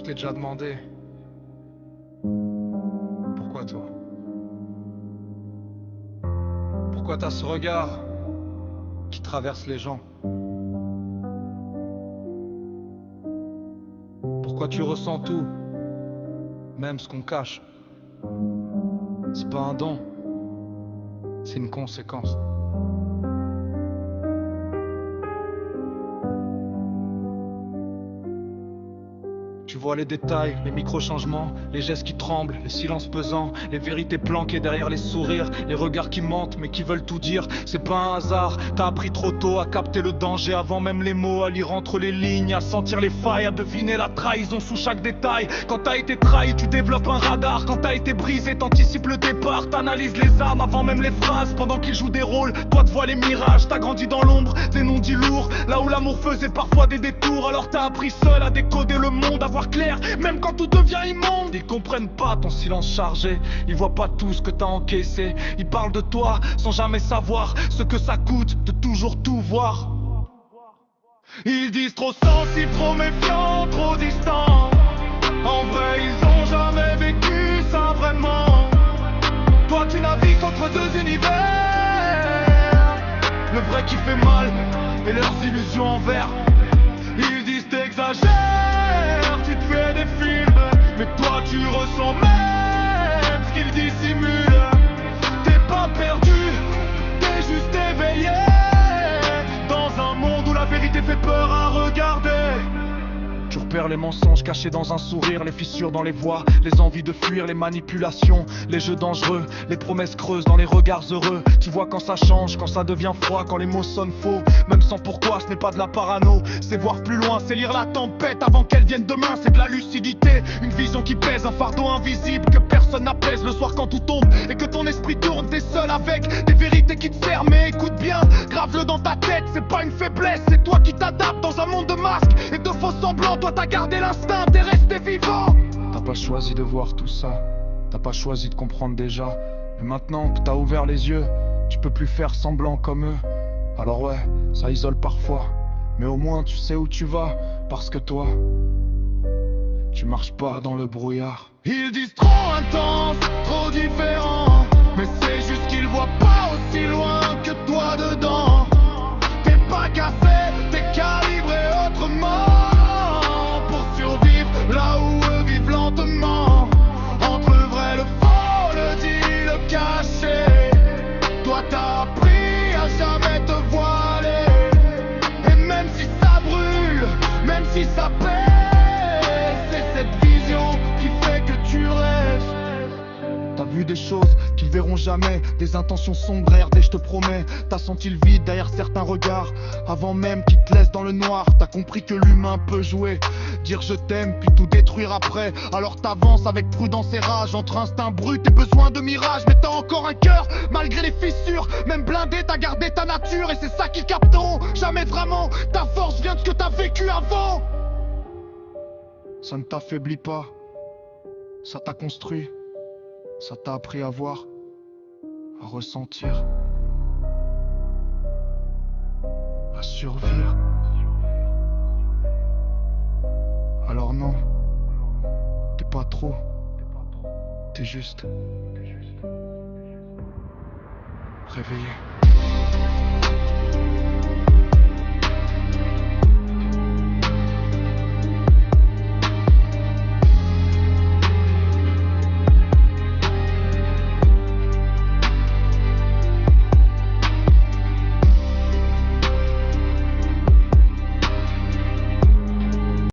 t'ai déjà demandé. Pourquoi toi? Pourquoi t'as ce regard qui traverse les gens? Pourquoi tu ressens tout, même ce qu'on cache? C'est pas un don, c'est une conséquence. Tu vois les détails, les micro-changements, les gestes qui tremblent, les silences pesants, les vérités planquées derrière les sourires, les regards qui mentent mais qui veulent tout dire. C'est pas un hasard, t'as appris trop tôt à capter le danger avant même les mots, à lire entre les lignes, à sentir les failles, à deviner la trahison sous chaque détail. Quand t'as été trahi, tu développes un radar. Quand t'as été brisé, t'anticipes le départ. T'analyses les âmes avant même les phrases. Pendant qu'ils jouent des rôles, toi te vois les mirages. T'as grandi dans l'ombre, des noms dits lourds, là où l'amour faisait parfois des détours. Alors t'as appris seul à décoder le monde, à voir clair, même quand tout devient immonde. Ils comprennent pas ton silence chargé, ils voient pas tout ce que t'as encaissé. Ils parlent de toi sans jamais savoir ce que ça coûte de toujours tout voir. Ils disent trop sensibles, trop méfiants, trop distants. En vrai ils ont jamais vécu ça vraiment. Toi tu navigues entre deux univers, le vrai qui fait mal et leurs illusions en verre. Ils disent t'exagères, tu te fais des films, mais toi tu ressens même ce qu'ils dissimulent. T'es pas perdu, t'es juste éveillé dans un monde où la vérité fait peur à regarder. Tu repères les mensonges cachés dans un sourire, les fissures dans les voix, les envies de fuir, les manipulations, les jeux dangereux, les promesses creuses dans les regards heureux. Tu vois quand ça change, quand ça devient froid, quand les mots sonnent faux, même sans pourquoi, ce n'est pas de la parano. C'est voir plus loin, c'est lire la tempête avant qu'elle vienne demain. C'est de la lucidité, une vision qui pèse, un fardeau invisible que personne n'apaise. Le soir quand tout tombe et que ton esprit tourne, t'es seul avec des vérités qui te servent. Mais écoute bien, grave-le dans ta tête, c'est pas une faiblesse, c'est toi qui t'adaptes dans un monde de masques et de faux semblants. Toi t'as gardé l'instinct, t'es resté vivant. T'as pas choisi de voir tout ça, t'as pas choisi de comprendre déjà. Mais maintenant que t'as ouvert les yeux, tu peux plus faire semblant comme eux. Alors ouais, ça isole parfois, mais au moins tu sais où tu vas. Parce que toi, tu marches pas dans le brouillard. Ils disent trop intense, trop différent, mais c'est juste qu'ils voient pas aussi loin que toi dedans. T'es pas cassé, t'es calibré autrement. Là où eux vivent lentement, entre le vrai, le faux, le dit, le caché. Toi t'as appris à jamais te voiler. Et même si ça brûle, même si ça pèse, c'est cette vision qui fait que tu restes. T'as vu des choses qu'ils verront jamais, des intentions sombres RD, je te promets. T'as senti le vide derrière certains regards, avant même qu'ils te laissent dans le noir. T'as compris que l'humain peut jouer, dire je t'aime puis tout détruire après. Alors t'avances avec prudence et rage, entre instinct brut et besoin de mirage. Mais t'as encore un cœur, malgré les fissures. Même blindé, t'as gardé ta nature. Et c'est ça qu'ils capteront jamais vraiment. Ta force vient de ce que t'as vécu avant. Ça ne t'affaiblit pas, ça t'a construit. Ça t'a appris à voir, à ressentir, à survivre. Alors non, t'es pas trop, t'es juste réveillé.